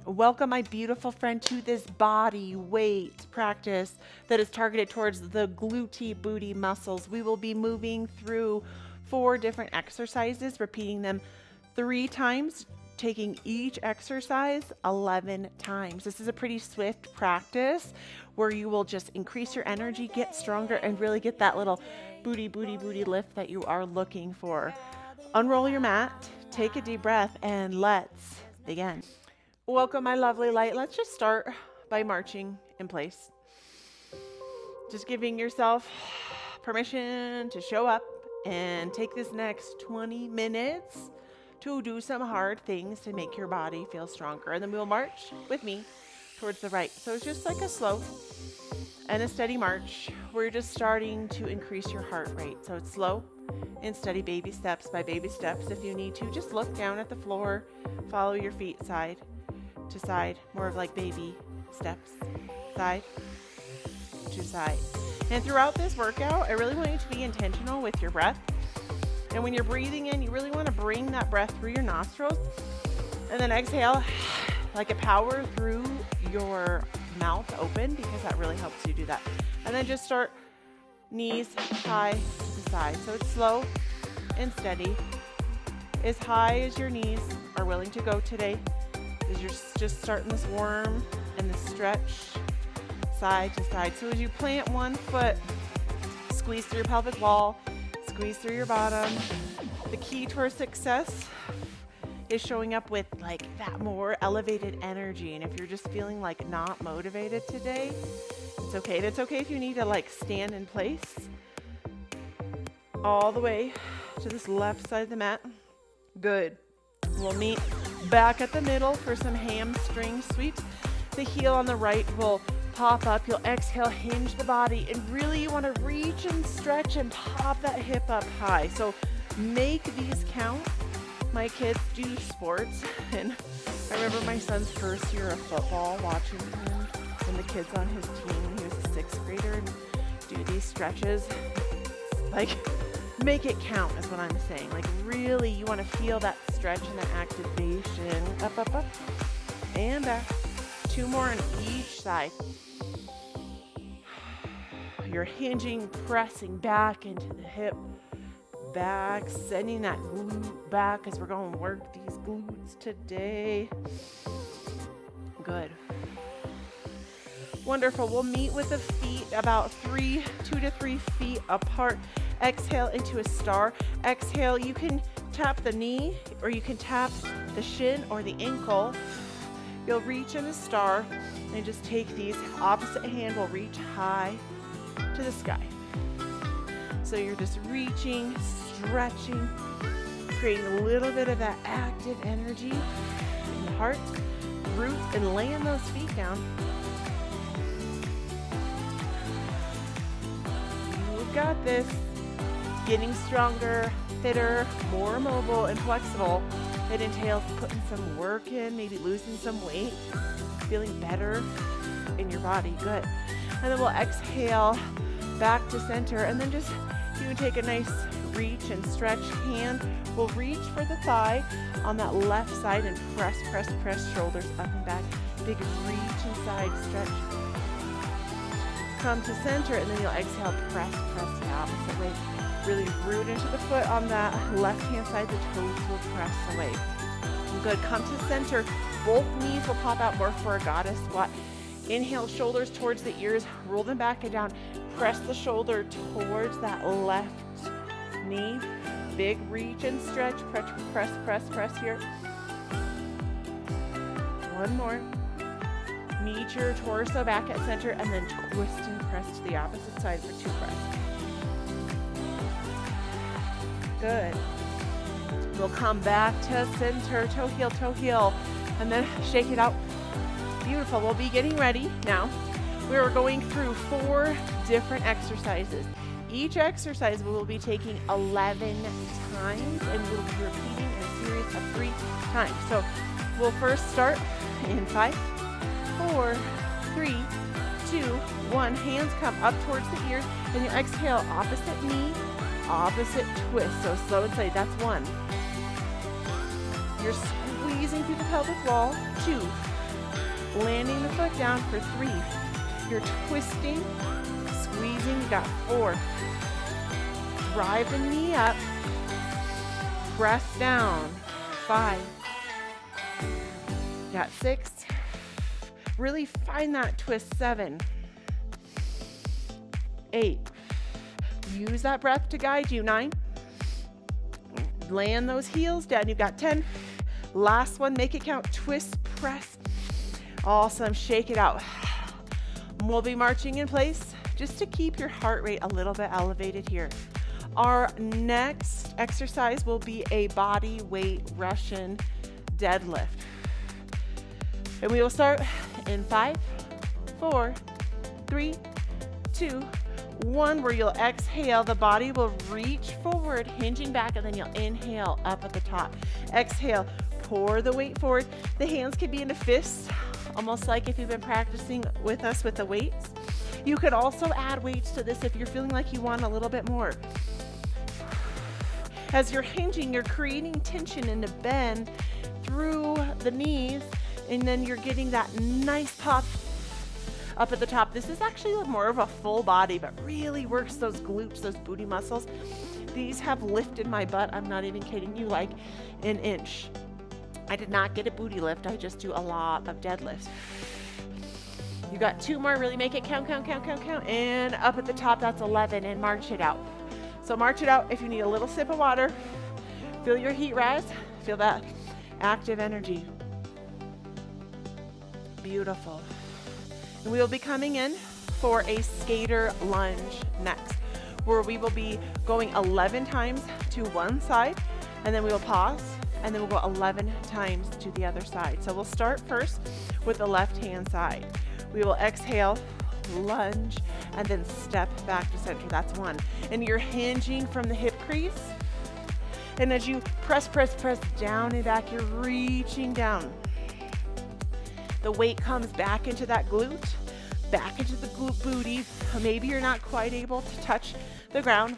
Welcome, my beautiful friend, to this body weight practice that is targeted towards the glute booty muscles. We will be moving through 4 different exercises, repeating them 3 times, taking each exercise 11 times. This is a pretty swift practice where you will just increase your energy, get stronger, and really get that little booty lift that you are looking for. Unroll your mat, take a deep breath, and let's begin. Welcome, my lovely light. Let's just start by marching in place. Just giving yourself permission to show up and take this next 20 minutes to do some hard things to make your body feel stronger. And then we'll march with me towards the right. So it's just like a slow and a steady march. We're just starting to increase your heart rate. So it's slow and steady, baby steps by baby steps. If you need to, just look down at the floor, follow your feet side to side, more of like baby steps, side to side. And throughout this workout, I really want you to be intentional with your breath. And when you're breathing in, you really want to bring that breath through your nostrils, and then exhale like a power through your mouth open, because that really helps you do that. And then just start knees high to the side. So it's slow and steady, as high as your knees are willing to go today. As you're just starting this warm and the stretch side to side. So as you plant one foot, squeeze through your pelvic wall, squeeze through your bottom. The key to our success is showing up with like that more elevated energy. And if you're just feeling like not motivated today, it's okay. And it's okay if you need to like stand in place all the way to this left side of the mat. Good. We'll meet back at the middle for some hamstring sweeps. The heel on the right will pop up. You'll exhale, hinge the body, and really you want to reach and stretch and pop that hip up high. So make these count. My kids do sports, and I remember my son's first year of football, watching him and the kids on his team when he was a 6th grader and do these stretches. Like, make it count is what I'm saying. Like, really, you want to feel that stretch and that activation. Up, up, up, and back. 2 more on each side. You're hinging, pressing back into the hip, back, sending that glute back as we're going to work these glutes today. Good. Wonderful. We'll meet with the feet about 2 to 3 feet apart. Exhale into a star. Exhale, you can tap the knee or you can tap the shin or the ankle. You'll reach in a star and just take these. Opposite hand will reach high to the sky. So you're just reaching, stretching, creating a little bit of that active energy in the heart, root, and laying those feet down. You've got this. Getting stronger, fitter, more mobile, and flexible. It entails putting some work in, maybe losing some weight, feeling better in your body. Good. And then we'll exhale back to center, and then just you can take a nice reach and stretch. Hand will reach for the thigh on that left side and press, shoulders up and back. Big reach inside, stretch. Come to center, and then you'll exhale, press the opposite way. Really root into the foot on that left-hand side. The toes will press away. Good. Come to center. Both knees will pop out more for a goddess squat. Inhale, shoulders towards the ears. Roll them back and down. Press the shoulder towards that left knee. Big reach and stretch. Press here. One more. Meet your torso back at center, and then twist and press to the opposite side for 2 press. Good. We'll come back to center, toe heel, and then shake it out. Beautiful. We'll be getting ready now. We're going through 4 different exercises. Each exercise we will be taking 11 times, and we'll be repeating in a series of 3 times. So we'll first start in 5, 4, 3, 2, 1. Hands come up towards the ears, and you exhale, opposite knee, opposite twist. So slow and steady. That's 1. You're squeezing through the pelvic wall. 2, landing the foot down for 3. You're twisting, squeezing, you got 4. Drive the knee up, press down, 5. Got 6. Really find that twist, 7. 8. Use that breath to guide you, 9. Land those heels down, you've got 10. Last one, make it count, twist, press. Awesome, shake it out. We'll be marching in place just to keep your heart rate a little bit elevated here. Our next exercise will be a body weight Russian deadlift. And we will start in 5, 4, 3, 2, 1, where you'll exhale, the body will reach forward, hinging back, and then you'll inhale up at the top. Exhale, pour the weight forward. The hands can be in a fist, almost like if you've been practicing with us with the weights. You could also add weights to this if you're feeling like you want a little bit more. As you're hinging, you're creating tension in the bend through the knees, and then you're getting that nice pop up at the top. This is actually more of a full body, but really works those glutes, those booty muscles. These have lifted my butt, I'm not even kidding you, like an inch. I did not get a booty lift, I just do a lot of deadlifts. You got 2 more, really make it count, count, count, count, count, and up at the top, that's 11, and march it out. So march it out. If you need a little sip of water, feel your heat rise, feel that active energy. Beautiful. And we will be coming in for a skater lunge next, where we will be going 11 times to one side, and then we will pause, and then we'll go 11 times to the other side. So we'll start first with the left-hand side. We will exhale, lunge, and then step back to center. That's 1. And you're hinging from the hip crease. And as you press, press, press down and back, you're reaching down. The weight comes back into that glute, back into the glute booty. Maybe you're not quite able to touch the ground.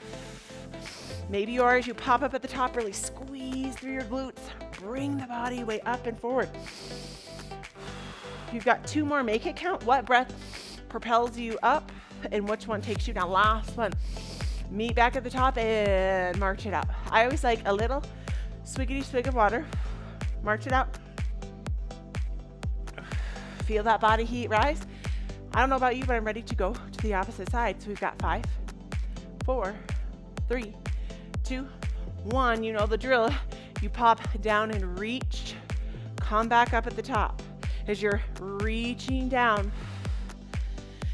Maybe you are. As you pop up at the top, really squeeze through your glutes. Bring the body weight up and forward. You've got 2 more. Make it count. What breath propels you up and which one takes you down? Last one. Meet back at the top and march it out. I always like a little swiggity swig of water. March it out. Feel that body heat rise. I don't know about you, but I'm ready to go to the opposite side. So we've got 5, 4, 3, 2, 1. You know the drill. You pop down and reach. Come back up at the top. As you're reaching down,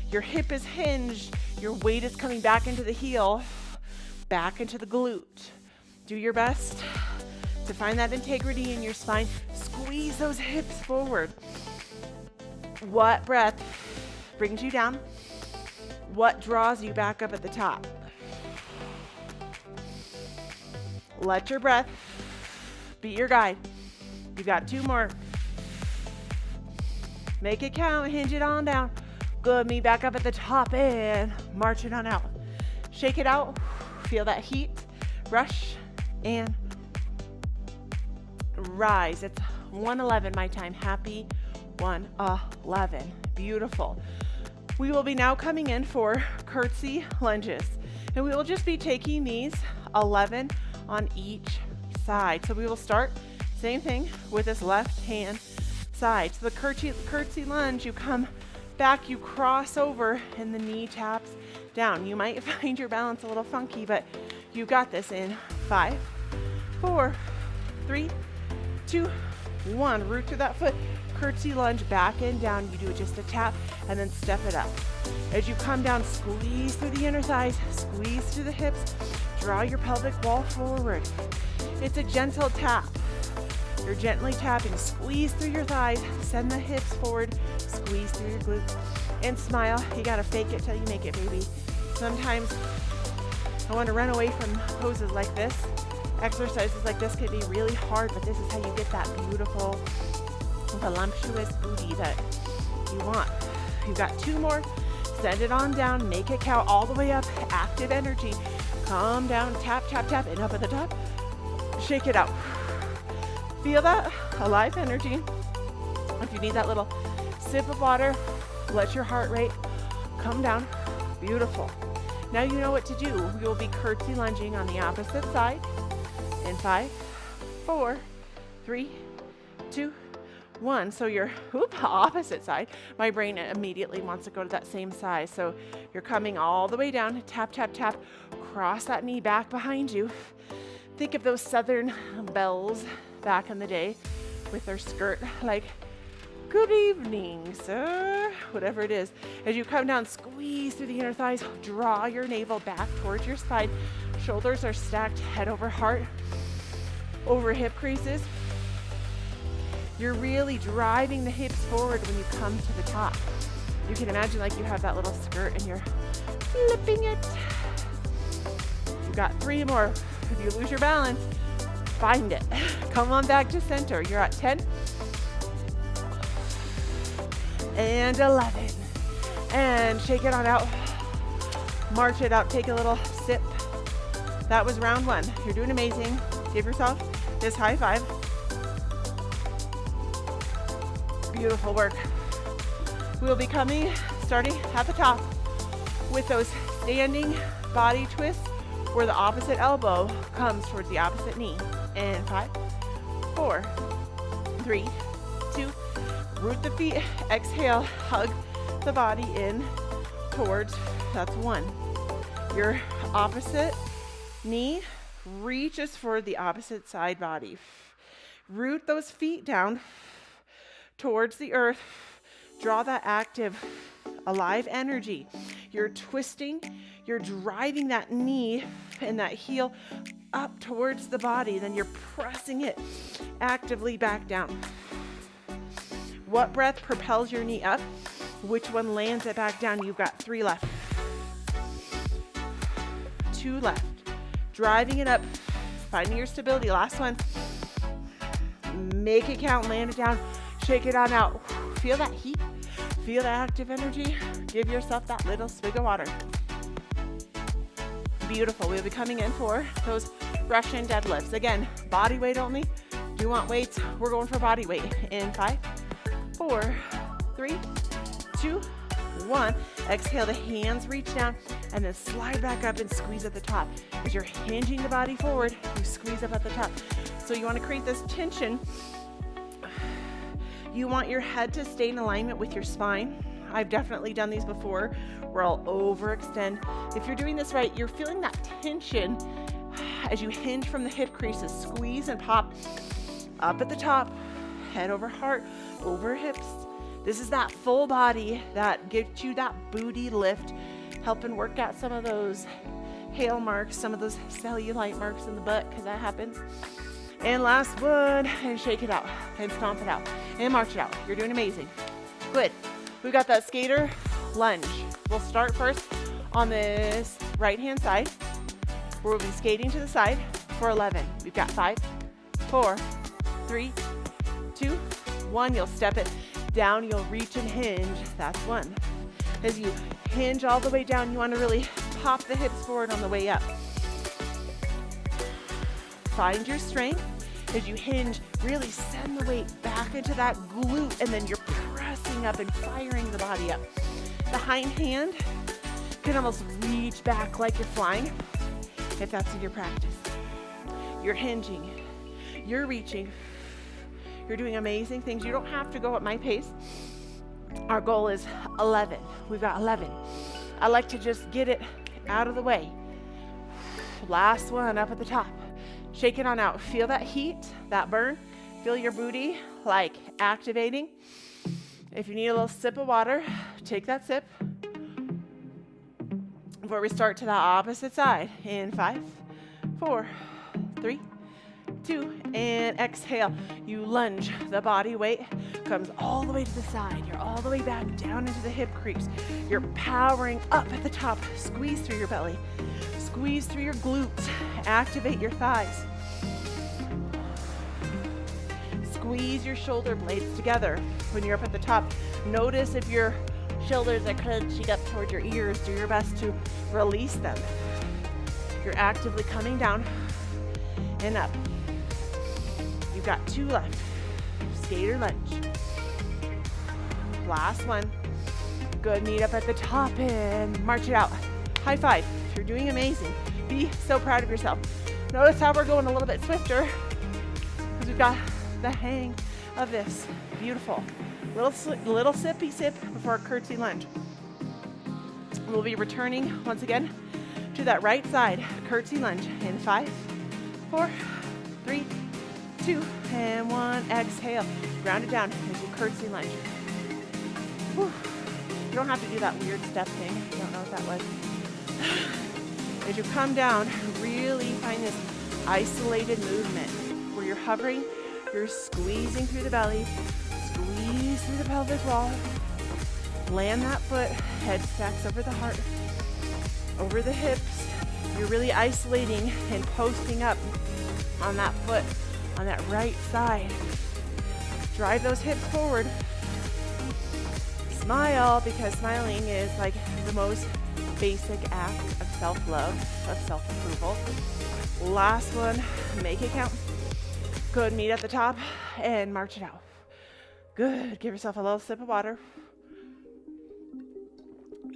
your hip is hinged. Your weight is coming back into the heel, back into the glute. Do your best to find that integrity in your spine. Squeeze those hips forward. What breath brings you down? What draws you back up at the top? Let your breath be your guide. You've got 2 more. Make it count, hinge it on down. Good, meet back up at the top and march it on out. Shake it out, feel that heat, rush, and rise. It's 111 my time. Happy 111. Beautiful. We will be now coming in for curtsy lunges. And we will just be taking these 11 on each side. So we will start, same thing, with this left hand side. So the curtsy lunge, you come back, you cross over, and the knee taps down. You might find your balance a little funky, but you got this in 5, 4, 3, 2, 1. Root through that foot. Curtsy lunge, back and down. You do just a tap and then step it up. As you come down, squeeze through the inner thighs, squeeze through the hips, draw your pelvic wall forward. It's a gentle tap. You're gently tapping. Squeeze through your thighs, send the hips forward, squeeze through your glutes, and smile. You gotta fake it till you make it, baby. Sometimes I want to run away from poses like this. Exercises like this can be really hard, but this is how you get that beautiful, voluptuous booty that you want. You've got 2 more. Send it on down. Make it count all the way up. Active energy. Come down. Tap, tap, tap, and up at the top. Shake it out. Feel that alive energy. If you need that little Sip of water. Let your heart rate come down. Beautiful. Now you know what to do. We will be curtsy lunging on the opposite side in 5, 4, 3, 2, 1. So you're opposite side. My brain immediately wants to go to that same side. So you're coming all the way down. Tap, tap, tap. Cross that knee back behind you. Think of those Southern belles back in the day with their skirt like, good evening, sir. Whatever it is. As you come down, squeeze through the inner thighs. Draw your navel back towards your spine. Shoulders are stacked head over heart, over hip creases. You're really driving the hips forward when you come to the top. You can imagine like you have that little skirt and you're flipping it. You've got 3 more. If you lose your balance, find it. Come on back to center. You're at 10 and 11. And shake it on out. March it out. Take a little sip. That was round 1. You're doing amazing. Give yourself this high five. Beautiful work. We'll be starting at the top with those standing body twists where the opposite elbow comes towards the opposite knee. And 5, 4, 3, 2, root the feet, exhale, hug the body in towards, that's 1. Your opposite knee reaches for the opposite side body. Root those feet down towards the earth. Draw that active, alive energy. You're twisting, you're driving that knee and that heel up towards the body. Then you're pressing it actively back down. What breath propels your knee up? Which one lands it back down? You've got 3 left. 2 left. Driving it up, finding your stability. Last one. Make it count, land it down, shake it on out. Feel that heat, feel that active energy. Give yourself that little swig of water. Beautiful. We'll be coming in for those Russian deadlifts. Again, body weight only. Do you want weights? We're going for body weight. In 5, 4, 3, 2, 1. Exhale, the hands reach down and then slide back up and squeeze at the top. As you're hinging the body forward, you squeeze up at the top. So you want to create this tension. You want your head to stay in alignment with your spine. I've definitely done these before where I'll overextend. If you're doing this right, you're feeling that tension as you hinge from the hip creases. Squeeze and pop up at the top, head over heart, over hips. This is that full body that gives you that booty lift, helping work out some of those hail marks, some of those cellulite marks in the butt, because that happens. And last one, and shake it out, and stomp it out, and march it out. You're doing amazing. Good. We've got that skater lunge. We'll start first on this right-hand side, where we'll be skating to the side for 11. We've got 5, 4, 3, 2, 1. You'll step it down, you'll reach and hinge. That's 1. As you hinge all the way down, you want to really pop the hips forward on the way up. Find your strength. As you hinge, really send the weight back into that glute, and then you're pressing up and firing the body up. The hind hand can almost reach back like you're flying, if that's in your practice. You're hinging, you're reaching, you're doing amazing things. You don't have to go at my pace. Our goal is 11. We've got 11. I like to just get it out of the way. Last one up at the top. Shake it on out. Feel that heat, that burn. Feel your booty like activating. If you need a little sip of water, take that sip. Before we start to the opposite side. In 5, 4, 3, 2, and exhale. You lunge. The body weight comes all the way to the side. You're all the way back down into the hip crease. You're powering up at the top. Squeeze through your belly. Squeeze through your glutes. Activate your thighs. Squeeze your shoulder blades together. When you're up at the top, notice if your shoulders are crunching up towards your ears. Do your best to release them. You're actively coming down and up. You've got 2 left. Skater lunge. Last one. Good, meet up at the top and march it out. High five. You're doing amazing. Be so proud of yourself. Notice how we're going a little bit swifter because we've got the hang of this. Beautiful. Little sippy sip before curtsy lunge. We'll be returning once again to that right side curtsy lunge in 5, 4, 3, 2, and 1. Exhale. Ground it down into curtsy lunge. Whew. You don't have to do that weird step thing. I don't know what that was. As you come down, really find this isolated movement where you're hovering, you're squeezing through the belly, squeeze through the pelvic wall, land that foot, head stacks over the heart, over the hips. You're really isolating and posting up on that foot, on that right side. Drive those hips forward. Smile, because smiling is like the most basic act of self-love, of self-approval. Last one, make it count. Good, meet at the top and march it out. Good, give yourself a little sip of water.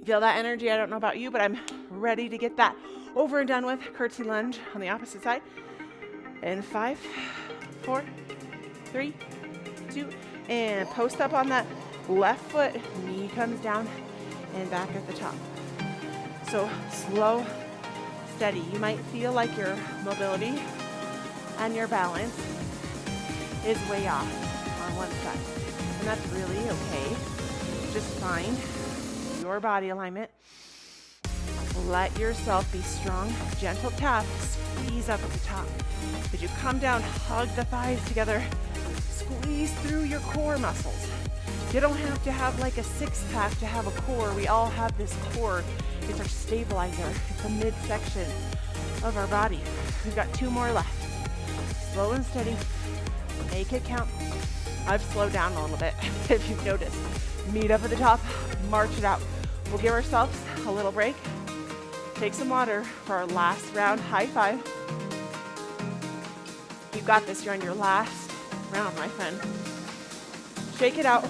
Feel that energy? I don't know about you, but I'm ready to get that over and done with. Curtsy lunge on the opposite side. And 5, 4, 3, 2, and post up on that left foot. Knee comes down and back at the top. So slow, steady. You might feel like your mobility and your balance is way off on one side. And that's really okay. Just find your body alignment. Let yourself be strong. Gentle tap, squeeze up at the top. As you come down, hug the thighs together. Squeeze through your core muscles. You don't have to have like a six-pack to have a core. We all have this core. It's our stabilizer. It's the midsection of our body. We've got 2 more left. Slow and steady. Make it count. I've slowed down a little bit, if you've noticed. Meet up at the top, march it out. We'll give ourselves a little break. Take some water for our last round. High five. You've got this. You're on your last round, my friend. Shake it out.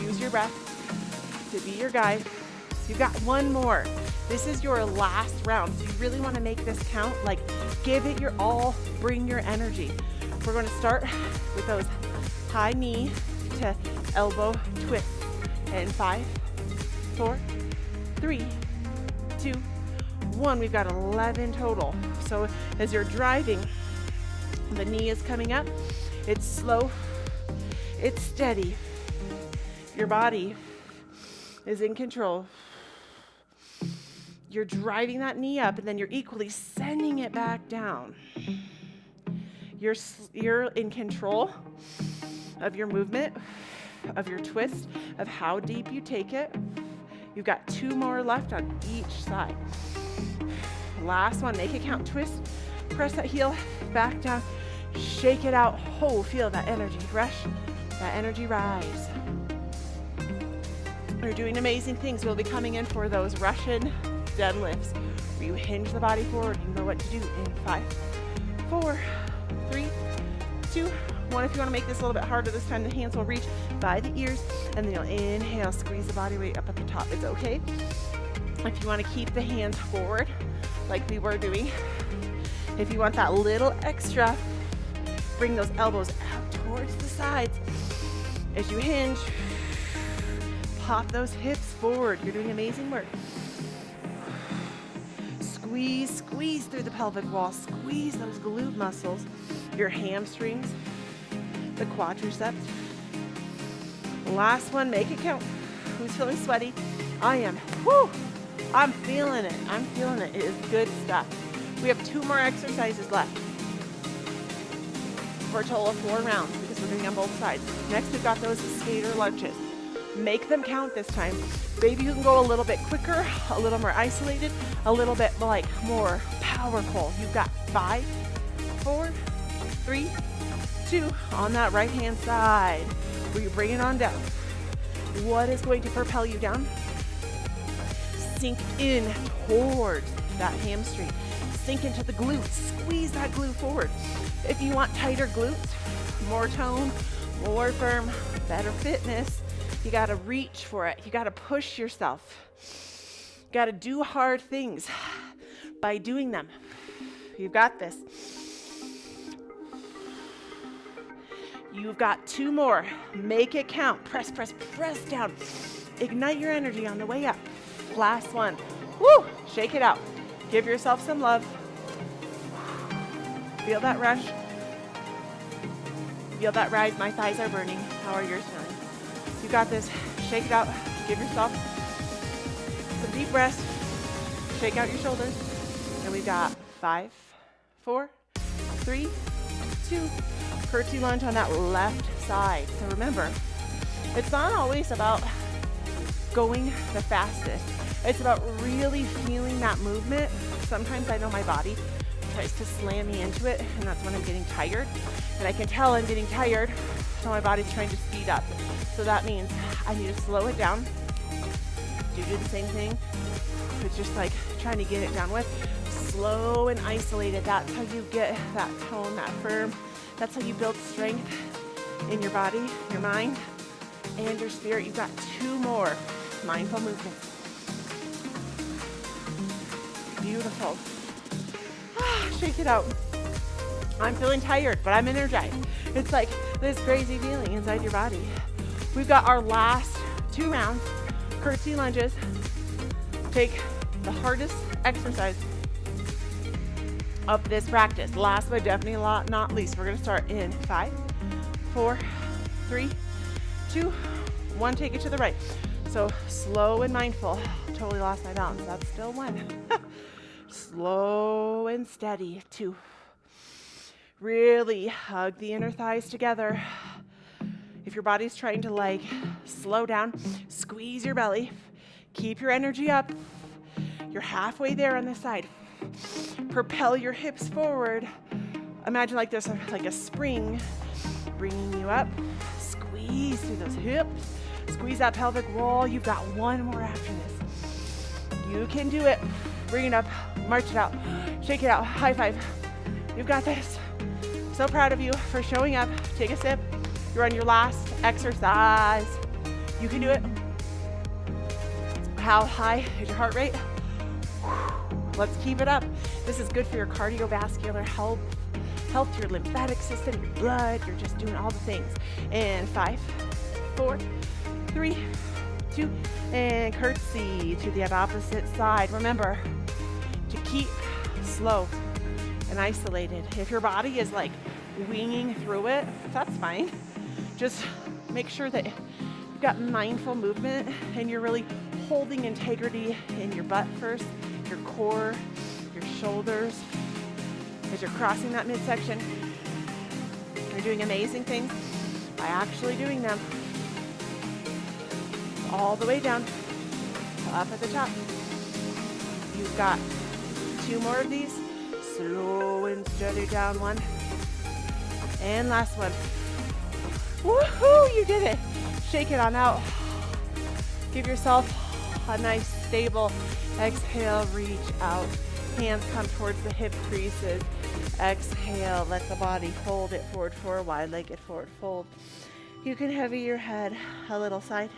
Use your breath to be your guide. You've got 1 more. This is your last round. So you really want to make this count. Like, give it your all. Bring your energy. We're going to start with those high knee to elbow twists. And 5, 4, 3, 2, 1. We've got 11 total. So as you're driving, the knee is coming up. It's slow. It's steady. Your body is in control. You're driving that knee up, and then you're equally sending it back down. You're in control of your movement, of your twist, of how deep you take it. You've got 2 more left on each side. Last one, make it count. Twist, press that heel back down, shake it out. Oh, feel that energy rush, that energy rise. You're doing amazing things. We'll be coming in for those Russian deadlifts where you hinge the body forward. You know what to do in 5, 4, 3, 2, 1. If you want to make this a little bit harder this time, the hands will reach by the ears, and then you'll inhale, squeeze the body weight up at the top. It's okay. If you want to keep the hands forward like we were doing, if you want that little extra, bring those elbows out towards the sides. As you hinge, pop those hips forward. You're doing amazing work. Squeeze through the pelvic wall. Squeeze those glute muscles, your hamstrings, the quadriceps. Last one, make it count. Who's feeling sweaty? I am. Whew. I'm feeling it. I'm feeling it. It is good stuff. We have 2 more exercises left for a total of 4 rounds because we're doing on both sides. Next, we've got those skater lunges. Make them count this time. Maybe you can go a little bit quicker, a little more isolated, a little bit like more powerful. You've got 5, 4, 3, 2 on that right hand side where you bring it on down. What is going to propel you down? Sink in towards that hamstring. Sink into the glutes. Squeeze that glute forward. If you want tighter glutes, more tone, more firm, better fitness, You got to reach for it. You got to push yourself. You got to do hard things by doing them. You've got this. You've got 2 more. Make it count. Press, press, press down. Ignite your energy on the way up. Last one. Woo! Shake it out. Give yourself some love. Feel that rush. Feel that rise. My thighs are burning. How are yours feeling? You got this. Shake it out. Give yourself some deep breaths. Shake out your shoulders. And we've got 5, 4, 3, 2. Curtsy lunge on that left side. So remember, it's not always about going the fastest. It's about really feeling that movement. Sometimes I know my body tries to slam me into it, and that's when I'm getting tired. And I can tell I'm getting tired, so my body's trying to speed up. So that means I need to slow it down. Do the same thing. It's just like trying to get it down with. Slow and isolated. That's how you get that tone, that firm. That's how you build strength in your body, your mind, and your spirit. You've got 2 more mindful movements. Beautiful. Shake it out. I'm feeling tired, but I'm energized. It's like this crazy feeling inside your body. We've got our last 2 rounds, curtsy lunges. Take the hardest exercise of this practice. Last but definitely not least, we're going to start in 5, 4, 3, 2, 1. Take it to the right. So slow and mindful. Totally lost my balance. That's still 1. Slow and steady. 2. Really hug the inner thighs together. If your body's trying to like slow down, squeeze your belly. Keep your energy up. You're halfway there on this side. Propel your hips forward. Imagine like there's like a spring bringing you up. Squeeze through those hips. Squeeze that pelvic wall. You've got 1 more after this. You can do it. Bring it up. March it out. Shake it out. High five. You've got this. So proud of you for showing up. Take a sip. You're on your last exercise. You can do it. How high is your heart rate? Let's keep it up. This is good for your cardiovascular health, your lymphatic system, your blood. You're just doing all the things. And 5, 4, 3, 2, and curtsy to the opposite side. Remember to keep slow and isolated. If your body is like winging through it, that's fine. Just make sure that you've got mindful movement and you're really holding integrity in your butt first, your core, your shoulders. As you're crossing that midsection, you're doing amazing things by actually doing them. All the way down, up at the top. You've got 2 more of these. Slow and steady down 1. And last one. Woohoo, you did it. Shake it on out. Give yourself a nice stable exhale, reach out. Hands come towards the hip creases. Exhale, let the body fold it forward for a wide-legged forward fold. You can heavy your head a little side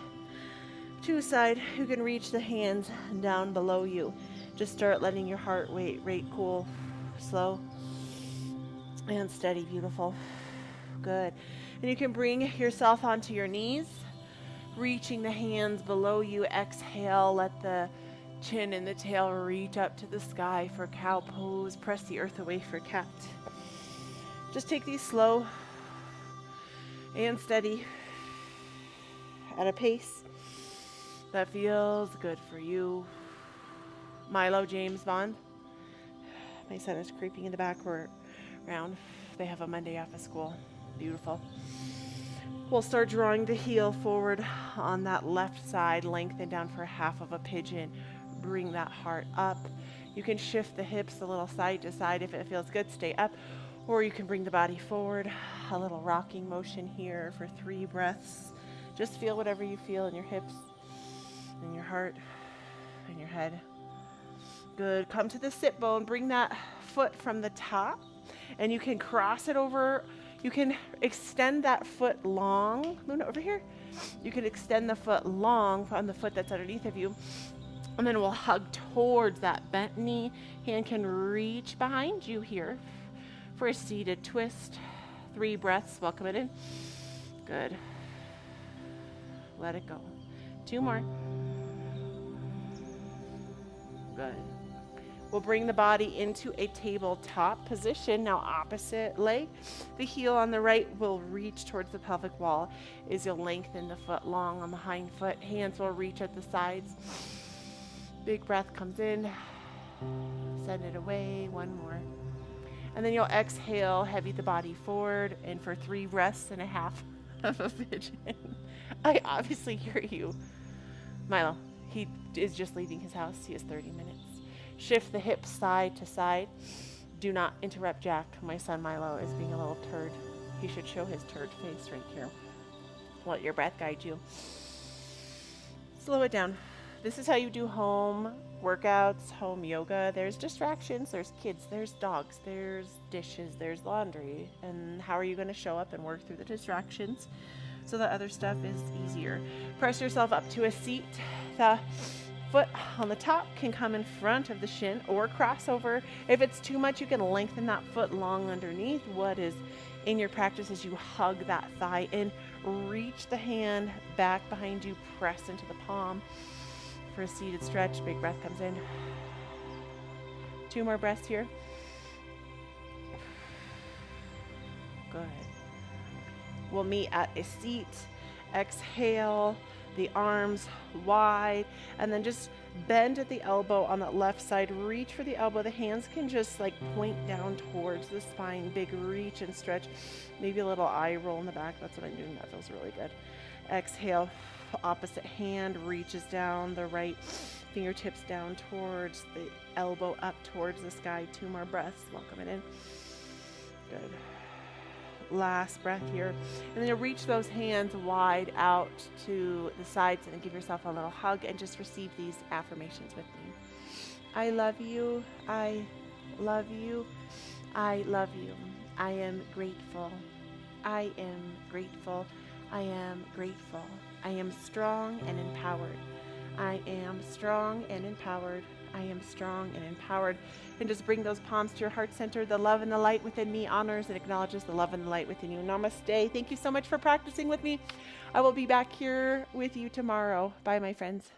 to side. You can reach the hands down below you. Just start letting your heart rate cool, slow, and steady. Beautiful. Good. And you can bring yourself onto your knees, reaching the hands below you. Exhale, let the chin and the tail reach up to the sky for cow pose. Press the earth away for cat. Just take these slow and steady at a pace that feels good for you. Milo James Bond. My son is creeping in the background. They have a Monday off of school. Beautiful. We'll start drawing the heel forward on that left side. Lengthen down for half of a pigeon. Bring that heart up. You can shift the hips a little side to side if it feels good. Stay up. Or you can bring the body forward. A little rocking motion here for 3 breaths. Just feel whatever you feel in your hips, in your heart, in your head. Good. Come to the sit bone. Bring that foot from the top, and you can cross it over. You can extend that foot long. Luna, over here. You can extend the foot long on the foot that's underneath of you. And then we'll hug towards that bent knee. Hand can reach behind you here for a seated twist. 3 breaths. Welcome it in. Good. Let it go. 2 more. Good. We'll bring the body into a tabletop position. Now opposite leg. The heel on the right will reach towards the pelvic wall as you'll lengthen the foot long on the hind foot. Hands will reach at the sides. Big breath comes in. Send it away. 1 more. And then you'll exhale, heavy the body forward, and for 3 breaths and a half of a pigeon. I obviously hear you. Milo, he is just leaving his house. He has 30 minutes. Shift the hips side to side. Do not interrupt Jack. My son Milo is being a little turd. He should show his turd face right here. Let your breath guide you. Slow it down. This is how you do home workouts, home yoga. There's distractions, there's kids, there's dogs, there's dishes, there's laundry. And how are you going to show up and work through the distractions so that other stuff is easier? Press yourself up to a seat. The foot on the top can come in front of the shin or cross over. If it's too much, you can lengthen that foot long underneath. What is in your practice is you hug that thigh in, reach the hand back behind you, press into the palm. For a seated stretch, big breath comes in. 2 more breaths here. Good. We'll meet at a seat. Exhale, the arms wide, and then just bend at the elbow on that left side. Reach for the elbow. The hands can just like point down towards the spine. Big reach and stretch. Maybe a little eye roll in the back. That's what I'm doing. That feels really good. Exhale. Opposite hand reaches down, the right fingertips down towards the elbow, up towards the sky. 2 more breaths. Welcome it in. Good. Last breath here. And then you'll reach those hands wide out to the sides and then give yourself a little hug and just receive these affirmations with me. I love you. I love you. I love you. I am grateful. I am grateful. I am grateful. I am strong and empowered. I am strong and empowered. I am strong and empowered. And just bring those palms to your heart center. The love and the light within me honors and acknowledges the love and the light within you. Namaste. Thank you so much for practicing with me. I will be back here with you tomorrow. Bye, my friends.